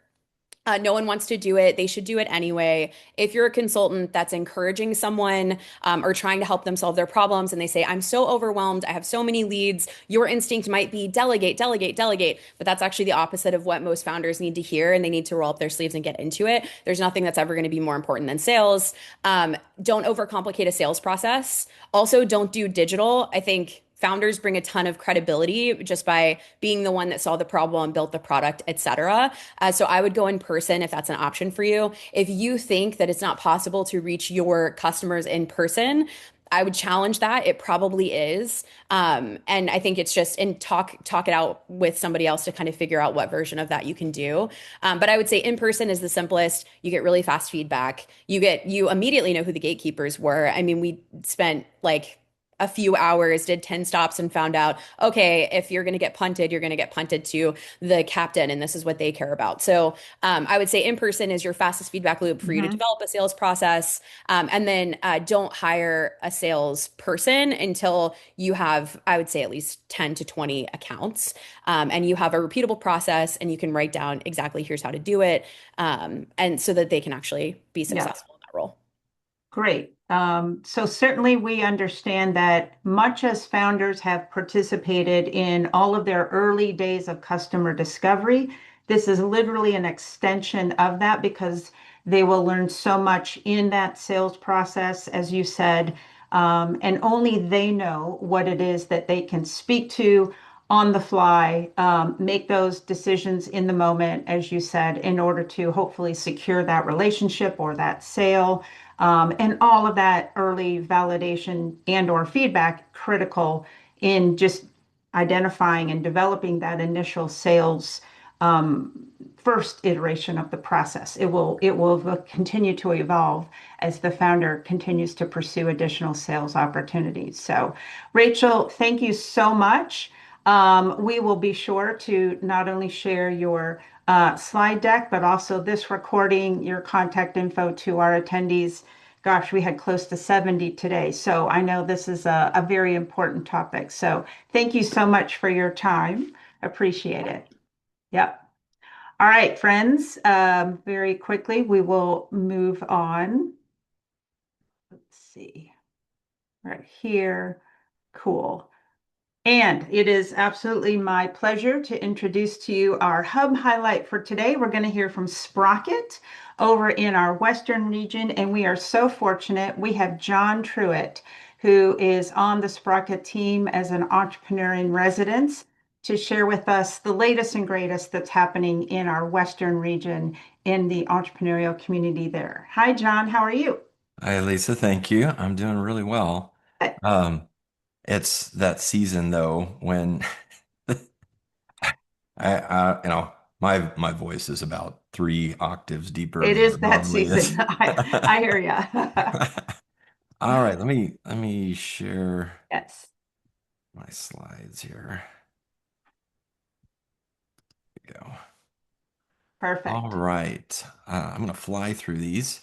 no one wants to do it. They should do it anyway. If you're a consultant that's encouraging someone or trying to help them solve their problems and they say, I'm so overwhelmed, I have so many leads, your instinct might be delegate, delegate, delegate. But that's actually the opposite of what most founders need to hear, and they need to roll up their sleeves and get into it. There's nothing that's ever going to be more important than sales. Don't overcomplicate a sales process. Also, don't do digital. I think founders bring a ton of credibility just by being the one that saw the problem, built the product, etc. So I would go in person if that's an option for you. If you think that it's not possible to reach your customers in person, I would challenge that. It probably is. And I think it's just and talk it out with somebody else to kind of figure out what version of that you can do. But I would say in person is the simplest. You get really fast feedback. You immediately know who the gatekeepers were. I mean, we spent like a few hours, did 10 stops and found out, okay, if you're going to get punted, you're going to get punted to the captain, and this is what they care about. So I would say in person is your fastest feedback loop for you to Mhm. develop a sales process. And then don't hire a sales person until you have, I would say, at least 10 to 20 accounts. And you have a repeatable process and you can write down exactly here's how to do it. And so that they can actually be Yeah. successful in that role. Great. So certainly we understand that much as founders have participated in all of their early days of customer discovery, this is literally an extension of that because they will learn so much in that sales process, as you said, and only they know what it is that they can speak to on the fly, make those decisions in the moment, as you said, in order to hopefully secure that relationship or that sale. And all of that early validation and or feedback critical in just identifying and developing that initial sales first iteration of the process. It will continue to evolve as the founder continues to pursue additional sales opportunities. So, Rachel, thank you so much. We will be sure to not only share your slide deck, but also this recording, your contact info to our attendees. Gosh, we had close to 70 today. So I know this is a very important topic. So thank you so much for your time. Appreciate it. Yep. All right, friends. Very quickly, we will move on. Let's see. Right here. Cool. And it is absolutely my pleasure to introduce to you our hub highlight for today. We're going to hear from Sprocket over in our Western region, and we are so fortunate. We have John Truitt, who is on the Sprocket team as an entrepreneur in residence, to share with us the latest and greatest that's happening in our Western region in the entrepreneurial community there. Hi, John. How are you? Hi, Lisa. Thank you. I'm doing really well. Uh, Um, it's that season though when my voice is about 3 octaves deeper It than is it that normally season. is. I hear you. All right, let me share Yes. my slides here. Here we go. All Perfect. right, I'm gonna fly through these.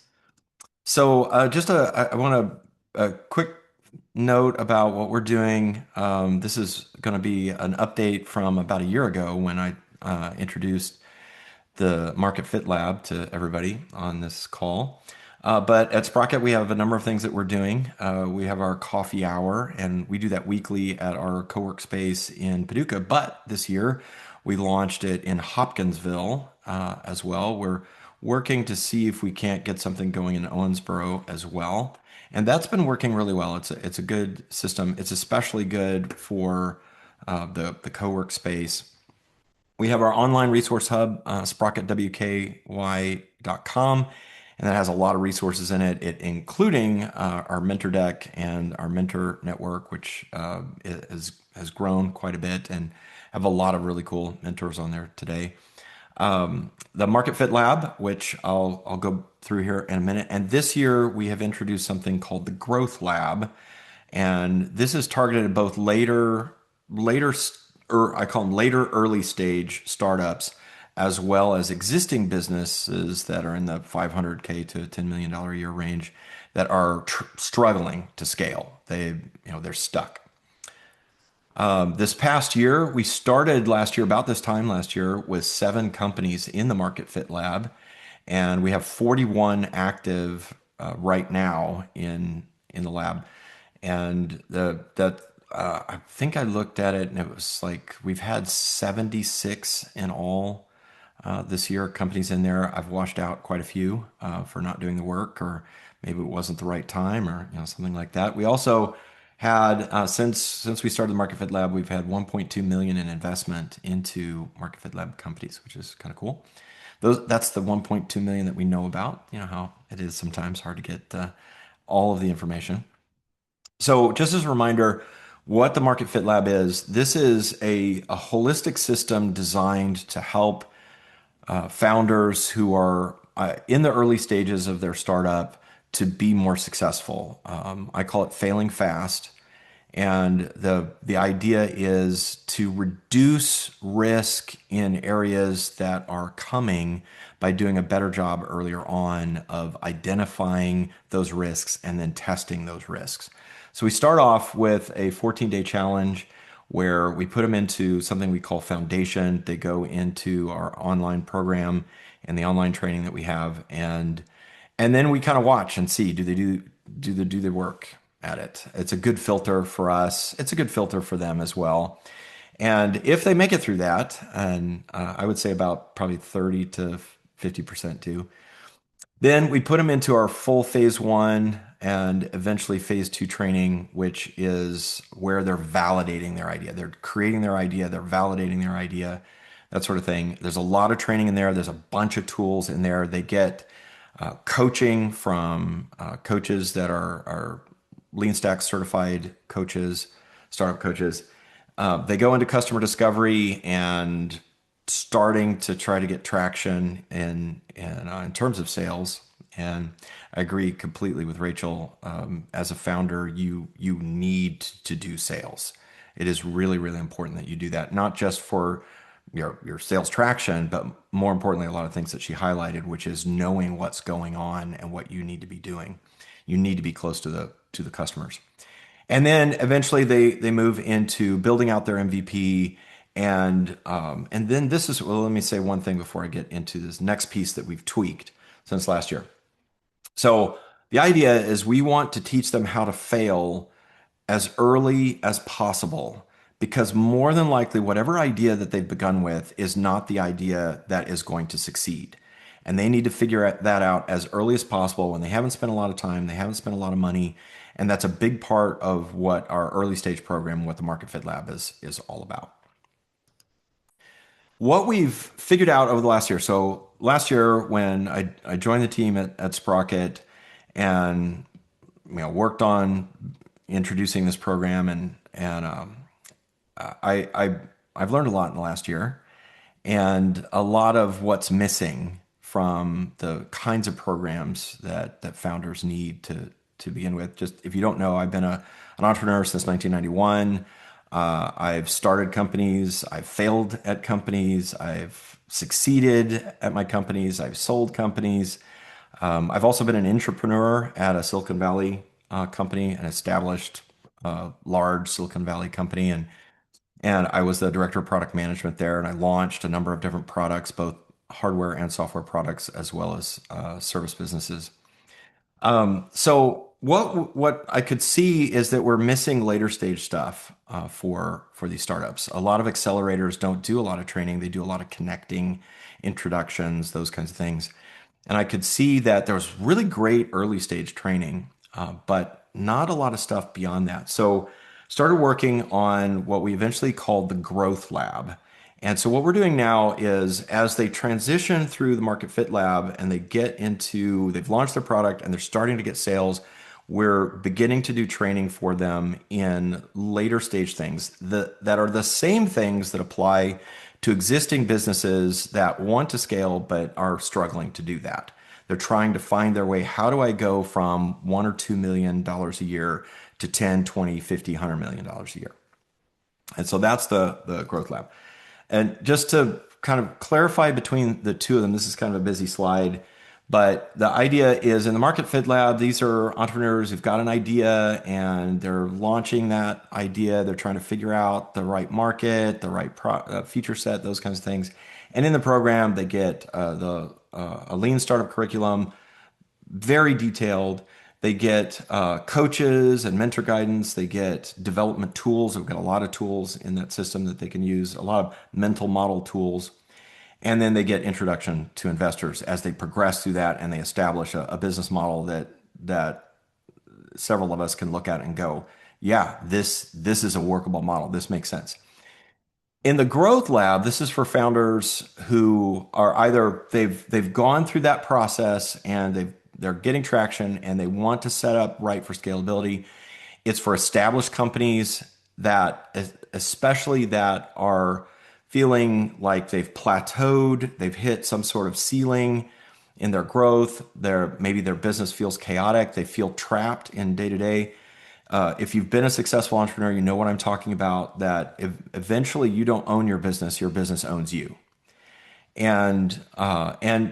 So, I want a quick note about what we're doing. This is going to be an update from about a year ago when I introduced the Market Fit Lab to everybody on this call. But at Sprocket, we have a number of things that we're doing. We have our coffee hour, and we do that weekly at our co-work space in Paducah. But this year, we launched it in Hopkinsville as well. We're working to see if we can't get something going in Owensboro as well. And that's been working really well. It's a good system. It's especially good for the co-work space. We have our online resource hub, sprocketwky.com, and that has a lot of resources in it, including our mentor deck and our mentor network, which has grown quite a bit and have a lot of really cool mentors on there today. The Market Fit Lab, which I'll go through here in a minute, and this year we have introduced something called the Growth Lab, and this is targeted at both later or I call them later early stage startups, as well as existing businesses that are in the 500K to $10 million a year range that are struggling to scale. They're stuck. This past year, we started last year, about this time last year, with 7 companies in the Market Fit Lab, and we have 41 active right now in the lab. And I think I looked at it, and it was like we've had 76 in all this year, companies in there. I've washed out quite a few for not doing the work, or maybe it wasn't the right time, or something like that. We also had since we started the Market Fit Lab, we've had 1.2 million in investment into Market Fit Lab companies, which is kind of cool. That's the 1.2 million that we know about. You know how it is sometimes hard to get all of the information. So just as a reminder, what the Market Fit Lab is, this is a holistic system designed to help founders who are in the early stages of their startup to be more successful. I call it failing fast. And the idea is to reduce risk in areas that are coming by doing a better job earlier on of identifying those risks and then testing those risks. So we start off with a 14-day challenge where we put them into something we call Foundation. They go into our online program and the online training that we have, and then we kind of watch and see, do they do the work at it. It's a good filter for us. It's a good filter for them as well. And if they make it through that, and I would say about probably 30 to 50% do, then we put them into our full phase 1 and eventually phase 2 training, which is where they're validating their idea. They're creating their idea, they're validating their idea, that sort of thing. There's a lot of training in there. There's a bunch of tools in there. They get coaching from coaches that are Lean Stack certified coaches, startup coaches. They go into customer discovery and starting to try to get traction in terms of sales. And I agree completely with Rachel. As a founder, you need to do sales. It is really, really important that you do that, not just for your sales traction, but more importantly, a lot of things that she highlighted, which is knowing what's going on and what you need to be doing. You need to be close to the customers. And then eventually they move into building out their MVP. And then this is, well, let me say one thing before I get into this next piece that we've tweaked since last year. So the idea is we want to teach them how to fail as early as possible, because more than likely, whatever idea that they've begun with is not the idea that is going to succeed. And they need to figure that out as early as possible when they haven't spent a lot of time, they haven't spent a lot of money. And that's a big part of what our early stage program, what the Market Fit Lab is all about. What we've figured out over the last year. So last year when I joined the team at Sprocket and worked on introducing this program, and I've learned a lot in the last year, and a lot of what's missing from the kinds of programs that founders need to begin with. Just if you don't know, I've been an entrepreneur since 1991. I've started companies, I've failed at companies, I've succeeded at my companies, I've sold companies. I've also been an entrepreneur at a Silicon Valley company, an established large Silicon Valley company, and I was the director of product management there, and I launched a number of different products, both hardware and software products, as well as service businesses. So what I could see is that we're missing later stage stuff for these startups. A lot of accelerators don't do a lot of training. They do a lot of connecting, introductions, those kinds of things. And I could see that there was really great early stage training, but not a lot of stuff beyond that. So started working on what we eventually called the Growth Lab. And so what we're doing now is, as they transition through the Market Fit Lab and they've launched their product and they're starting to get sales, we're beginning to do training for them in later stage things that are the same things that apply to existing businesses that want to scale but are struggling to do that. They're trying to find their way. How do I go from $1 or $2 million a year to 10, 20, 50, $100 million a year? And so that's the Growth Lab. And just to kind of clarify between the two of them, this is kind of a busy slide, But the idea is in the Market Fit Lab, these are entrepreneurs who've got an idea and they're launching that idea. They're trying to figure out the right market, the right feature set, those kinds of things. And in the program, they get a lean startup curriculum, very detailed. They get coaches and mentor guidance. They get development tools. We've got a lot of tools in that system that they can use, a lot of mental model tools. And then they get introduction to investors as they progress through that and they establish a business model that several of us can look at and go, yeah, this is a workable model. This makes sense. In the growth lab, this is for founders who are either they've gone through that process and they're getting traction and they want to set up right for scalability. It's for established companies that especially that are feeling like they've plateaued, they've hit some sort of ceiling in their growth. Maybe their business feels chaotic, they feel trapped in day to day. If you've been a successful entrepreneur, you know what I'm talking about, that eventually you don't own your business owns you. And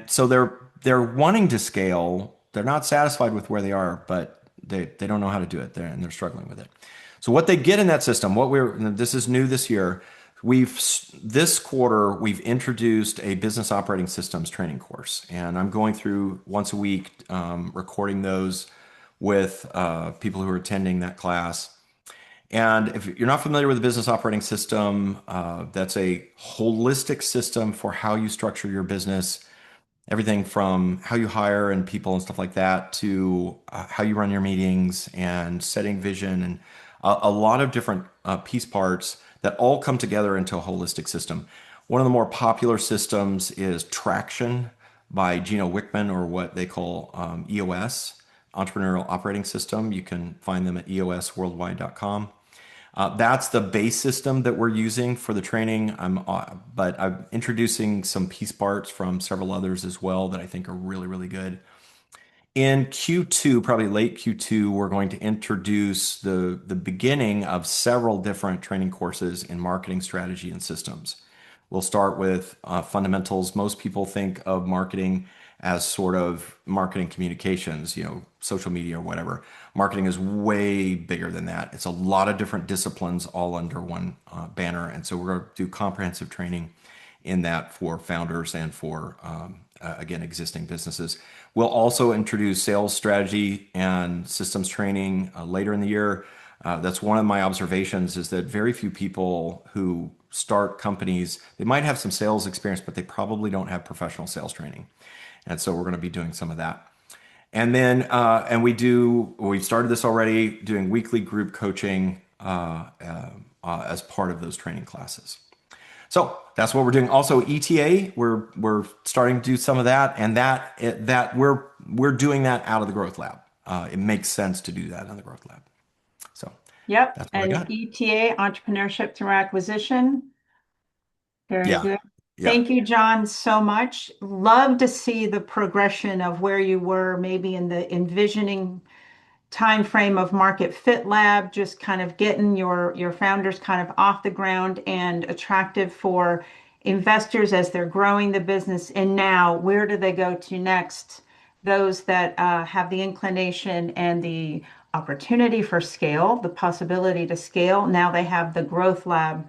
so they're wanting to scale. They're not satisfied with where they are, but they don't know how to do it there and they're struggling with it. So what they get in that system, this is new this year. This quarter, we've introduced a business operating systems training course, and I'm going through once a week, recording those with people who are attending that class. And if you're not familiar with the business operating system, that's a holistic system for how you structure your business, everything from how you hire and people and stuff like that to how you run your meetings and setting vision and a lot of different piece parts that all come together into a holistic system. One of the more popular systems is Traction by Gino Wickman, or what they call EOS, Entrepreneurial Operating System. You can find them at eosworldwide.com. That's the base system that we're using for the training. But I'm introducing some piece parts from several others as well that I think are really, really good. In Q2, probably late Q2, we're going to introduce the beginning of several different training courses in marketing strategy and systems. We'll start with fundamentals. Most people think of marketing as sort of marketing communications, social media or whatever. Marketing is way bigger than that. It's a lot of different disciplines all under one banner. And so we're going to do comprehensive training in that for founders and for, again, existing businesses. We'll also introduce sales strategy and systems training later in the year. That's one of my observations, is that very few people who start companies, they might have some sales experience, but they probably don't have professional sales training. And so we're going to be doing some of that. And then, we've started this already, doing weekly group coaching as part of those training classes. So that's what we're doing. Also, ETA, we're starting to do some of that, and that we're doing that out of the Growth Lab. It makes sense to do that in the Growth Lab. So Yep. that's what I And got. ETA, entrepreneurship through acquisition. Very Yeah, good. yeah. Thank you, John, so much. Love to see the progression of where you were maybe in the envisioning time frame of Market Fit Lab, just kind of getting your founders kind of off the ground and attractive for investors as they're growing the business. And now, where do they go to next? Those that have the inclination and the opportunity for scale, the possibility to scale. Now they have the Growth Lab,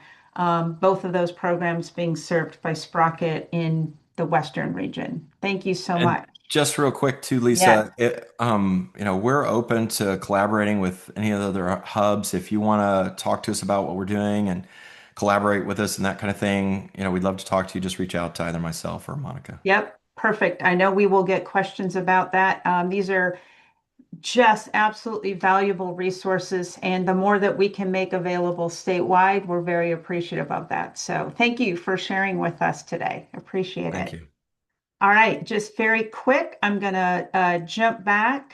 both of those programs being served by Sprocket in the Western region. Thank you so And much. just real quick too, Yes. Lisa, we're open to collaborating with any of the other hubs. If you want to talk to us about what we're doing and collaborate with us and that kind of thing, we'd love to talk to you. Just reach out to either myself or Monica. Yep, perfect. I know we will get questions about that. These are just absolutely valuable resources, and the more that we can make available statewide, we're very appreciative of that. So thank you for sharing with us today. Appreciate Thank it. you. All right, just very quick, I'm going to jump back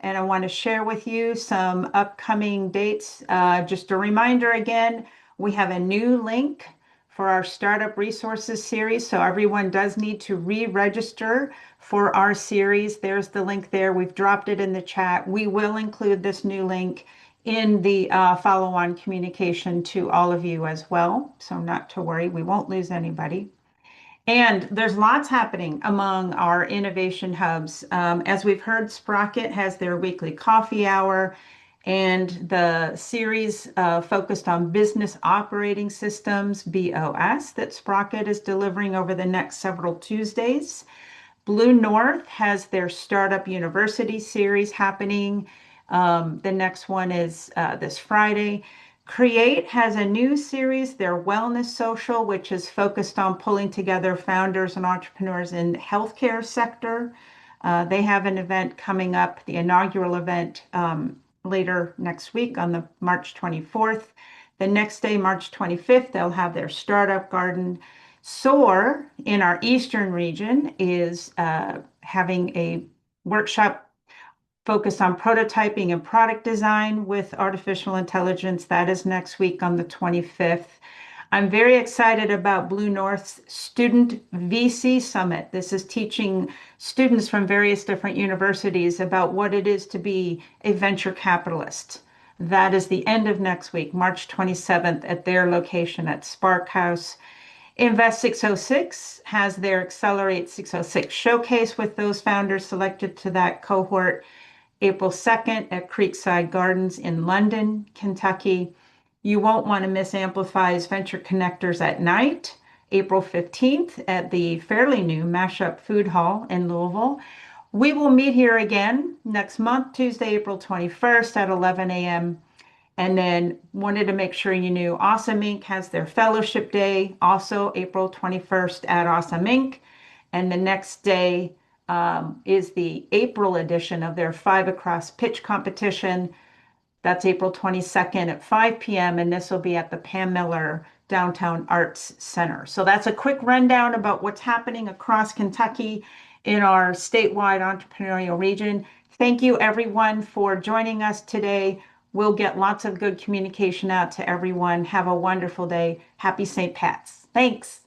and I want to share with you some upcoming dates. Just a reminder again, we have a new link for our Startup Resources series. So everyone does need to re-register for our series. There's the link there. We've dropped it in the chat. We will include this new link in the follow-on communication to all of you as well. So not to worry, we won't lose anybody. And there's lots happening among our innovation hubs. As we've heard, Sprocket has their weekly coffee hour, and the series focused on business operating systems, BOS, that Sprocket is delivering over the next several Tuesdays. Blue North has their Startup University series happening. The next one is this Friday. Create has a new series, their Wellness Social, which is focused on pulling together founders and entrepreneurs in the healthcare sector. They have an event coming up, the inaugural event later next week on the March 24th. The next day, March 25th, they'll have their Startup Garden. SOAR in our Eastern region is having a workshop focused on prototyping and product design with artificial intelligence. That is next week on the 25th. I'm very excited about Blue North's Student VC Summit. This is teaching students from various different universities about what it is to be a venture capitalist. That is the end of next week, March 27th, at their location at Spark House. Invest 606 has their Accelerate 606 showcase with those founders selected to that cohort. April 2nd at Creekside Gardens in London, Kentucky. You won't want to miss Amplify's Venture Connectors at Night, April 15th at the fairly new Mashup Food Hall in Louisville. We will meet here again next month, Tuesday, April 21st at 11 a.m. And then wanted to make sure you knew Awesome Inc. has their Fellowship Day, also April 21st at Awesome Inc. And the next day is the April edition of their Five Across pitch competition. That's April 22nd at 5 p.m. And this will be at the Pam Miller Downtown Arts Center. So that's a quick rundown about what's happening across Kentucky in our statewide entrepreneurial region. Thank you, everyone, for joining us today. We'll get lots of good communication out to everyone. Have a wonderful day. Happy St. Pat's. Thanks.